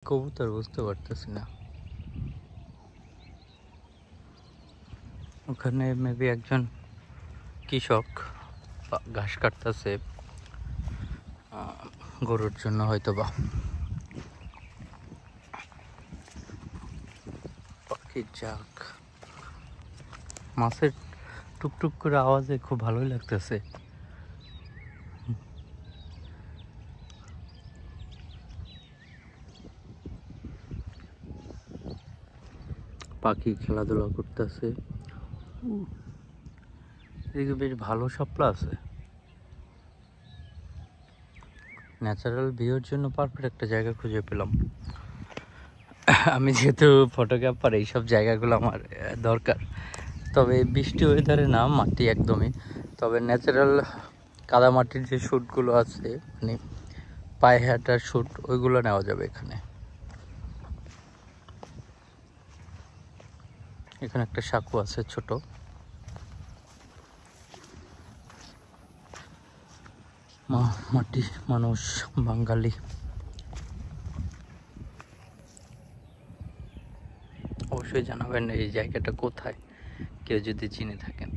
কবুতর বুঝতে পারতেছি না। ওখানে মেবি একজন কৃষক ঘাস কাটতেছে গরুর জন্য, হয়তো বা। পাখির ঝাঁক, মাছের টুকটুক করে আওয়াজে খুব ভালোই লাগতেছে। পাখি খেলাধুলা করতেছে। এদিকে বেশ ভালো শাপলা আছে। ন্যাচারাল ভিউর জন্য পারফেক্ট একটা জায়গা খুঁজে পেলাম। আমি যেহেতু ফটোগ্রাফার, এইসব জায়গাগুলো আমার দরকার। তবে বৃষ্টি ওয়েদারে না, মাটি একদমই। তবে ন্যাচারাল কাদামাটির যে শ্যুটগুলো আছে, মানে পায়ে হাঁটার শ্যুট, ওইগুলো নেওয়া যাবে এখানে। এখানে একটা সাঁকো আছে ছোট। মাটি মানুষ, বাঙালি। অবশ্যই জানাবেন এই জায়গাটা কোথায়, কেউ যদি চিনে থাকেন।